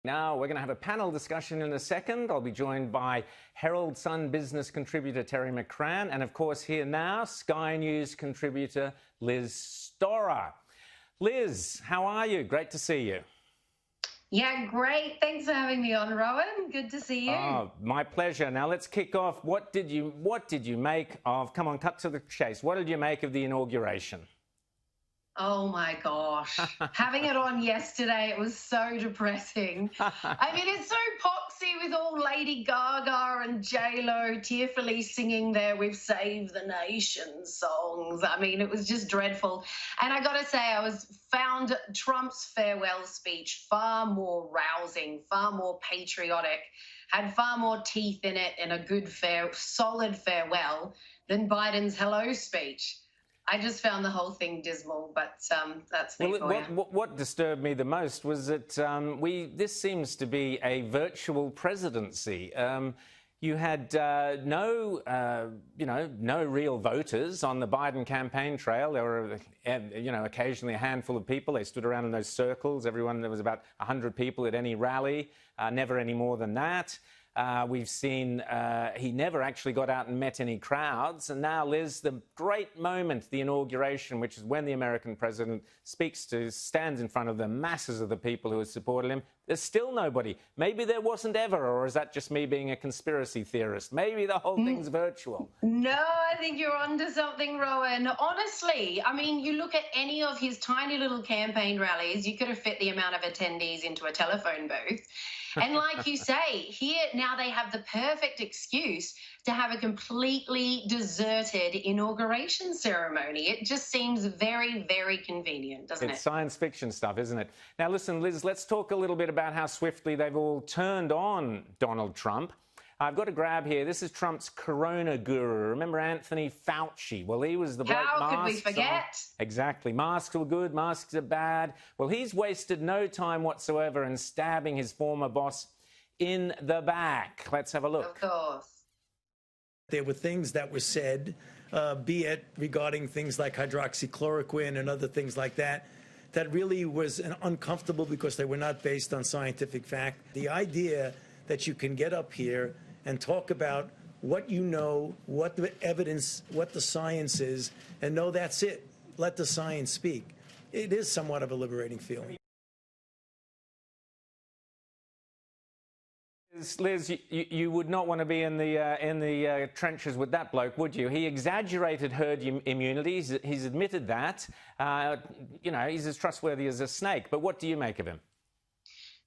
Now, we're going to have a panel discussion in a second. I'll be joined by Herald Sun business contributor Terry McCrann and, of course, here now, Sky News contributor Liz Storer. Liz, how are you? Great to see you. Yeah, great. Thanks for having me on, Rowan. Good to see you. Oh, my pleasure. Now, let's kick off. What did you make of, come on, cut to the chase. What did you make of the inauguration? Oh my gosh. Having it on yesterday, it was so depressing. I mean, it's so poxy with all Lady Gaga and J-Lo tearfully singing their "We've Saved the Nation" songs. I mean, it was just dreadful. And I got to say, found Trump's farewell speech far more rousing, far more patriotic, had far more teeth in it in a good, solid farewell than Biden's hello speech. I just found the whole thing dismal, but that's me for you. What disturbed me the most was that this seems to be a virtual presidency. You had no real voters on the Biden campaign trail. There were, occasionally a handful of people. They stood around in those circles. There was about 100 people at any rally, never any more than that. We've seen he never actually got out and met any crowds. And now, Liz, the great moment, the inauguration, which is when the American president stands in front of the masses of the people who have supported him. There's still nobody. Maybe there wasn't ever, or is that just me being a conspiracy theorist? Maybe the whole thing's virtual. No, I think you're onto something, Rowan. Honestly, I mean, you look at any of his tiny little campaign rallies, you could have fit the amount of attendees into a telephone booth. And like you say, here now they have the perfect excuse to have a completely deserted inauguration ceremony. It just seems very, very convenient, doesn't it? It's science fiction stuff, isn't it? Now, listen, Liz, let's talk a little bit about how swiftly they've all turned on Donald Trump. I've got a grab here. This is Trump's corona guru. Remember Anthony Fauci? Well, he was the bloke. How could we forget? Exactly. Masks were good, masks are bad. Well, he's wasted no time whatsoever in stabbing his former boss in the back. Let's have a look. Of course. There were things that were said, be it regarding things like hydroxychloroquine and other things like that, that really was uncomfortable because they were not based on scientific fact. The idea that you can get up here and talk about what you know, what the evidence, what the science is, and no, that's it. Let the science speak. It is somewhat of a liberating feeling. Liz, you would not want to be in the trenches with that bloke, would you? He exaggerated herd immunity. He's admitted that. He's as trustworthy as a snake. But what do you make of him?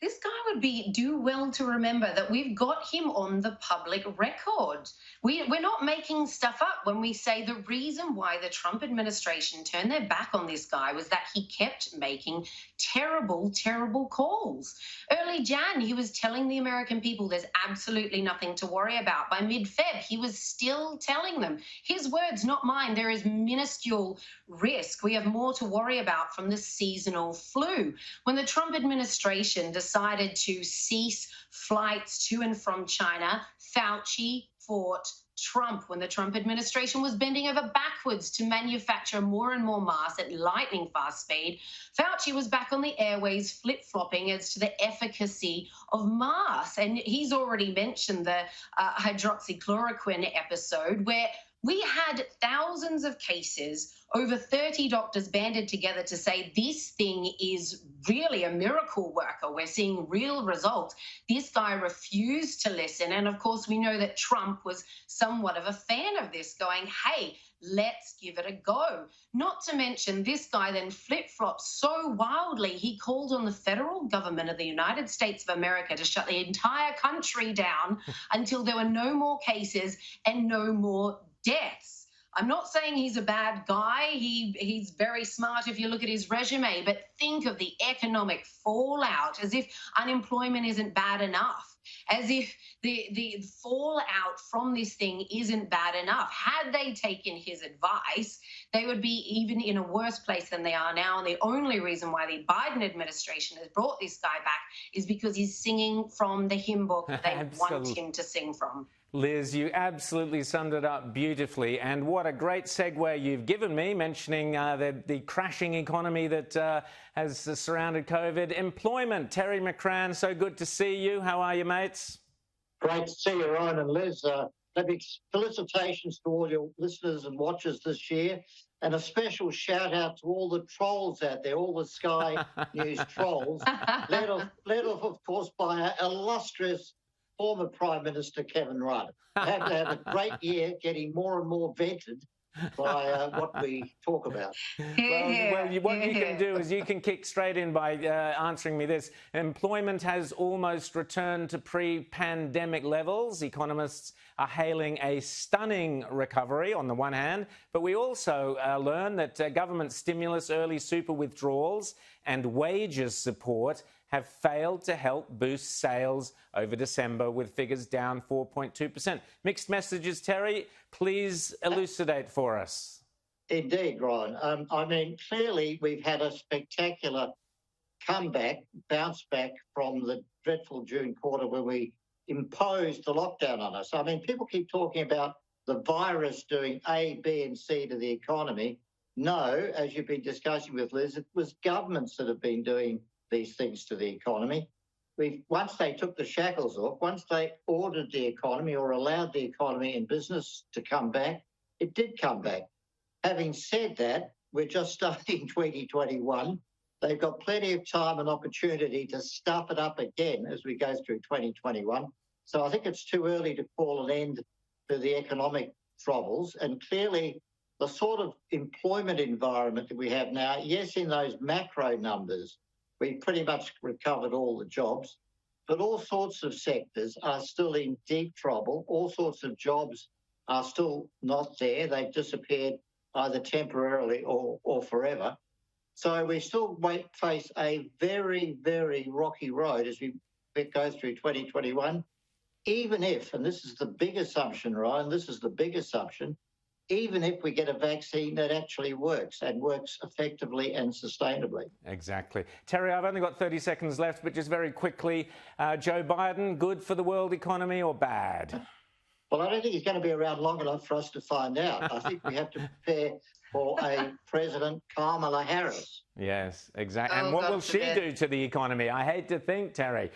This guy would do well to remember that we've got him on the public record. We're not making stuff up when we say the reason why the Trump administration turned their back on this guy was that he kept making terrible, terrible calls. Early Jan, he was telling the American people there's absolutely nothing to worry about. By mid-Feb, he was still telling them, his words, not mine, there is minuscule risk. We have more to worry about from the seasonal flu. When the Trump administration decided to cease flights to and from China, Fauci fought Trump. When the Trump administration was bending over backwards to manufacture more and more masks at lightning fast speed, Fauci was back on the airways flip-flopping as to the efficacy of masks. And he's already mentioned the hydroxychloroquine episode where we had thousands of cases, over 30 doctors banded together to say this thing is really a miracle worker. We're seeing real results. This guy refused to listen. And of course, we know that Trump was somewhat of a fan of this, going, hey, let's give it a go. Not to mention, this guy then flip-flopped so wildly, he called on the federal government of the United States of America to shut the entire country down until there were no more cases and no more deaths. I'm not saying he's a bad guy. He's very smart if you look at his resume, but think of the economic fallout, as if unemployment isn't bad enough. as if the fallout from this thing isn't bad enough. Had they taken his advice, they would be even in a worse place than they are now. And the only reason why the Biden administration has brought this guy back is because he's singing from the hymn book that they want him to sing from. Liz, you absolutely summed it up beautifully, and what a great segue you've given me, mentioning the crashing economy that has surrounded COVID. Employment, Terry McCrann, so good to see you. How are you, mates? Great to see you, Ryan and Liz. Felicitations to all your listeners and watchers this year, and a special shout out to all the trolls out there, all the Sky News trolls, led off, of course, by our illustrious former Prime Minister Kevin Rudd. Have to have a great year, getting more and more vented by what we talk about. What you can do is you can kick straight in by answering me this. Employment has almost returned to pre-pandemic levels. Economists are hailing a stunning recovery on the one hand, but we also learn that government stimulus, early super withdrawals and wages support have failed to help boost sales over December, with figures down 4.2%. Mixed messages, Terry. Please elucidate for us. Indeed, Ryan. I mean, clearly we've had a spectacular comeback, bounce back from the dreadful June quarter where we imposed the lockdown on us. I mean, people keep talking about the virus doing A, B and C to the economy. No, as you've been discussing with Liz, it was governments that have been doing these things to the economy. Once they took the shackles off, once they ordered the economy or allowed the economy and business to come back, it did come back. Having said that, we're just starting 2021. They've got plenty of time and opportunity to stuff it up again as we go through 2021. So I think it's too early to call an end to the economic troubles. And clearly, the sort of employment environment that we have now, yes, in those macro numbers, we've pretty much recovered all the jobs, but all sorts of sectors are still in deep trouble. All sorts of jobs are still not there. They've disappeared either temporarily or forever. So we still face a very, very rocky road as we go through 2021, even if, and this is the big assumption, Ryan, this is the big assumption, even if we get a vaccine that actually works and works effectively and sustainably. Exactly. Terry, I've only got 30 seconds left, but just very quickly, Joe Biden, good for the world economy or bad? Well, I don't think he's going to be around long enough for us to find out. I think we have to prepare for a President Kamala Harris. Yes, exactly. And what will she do to the economy? I hate to think, Terry.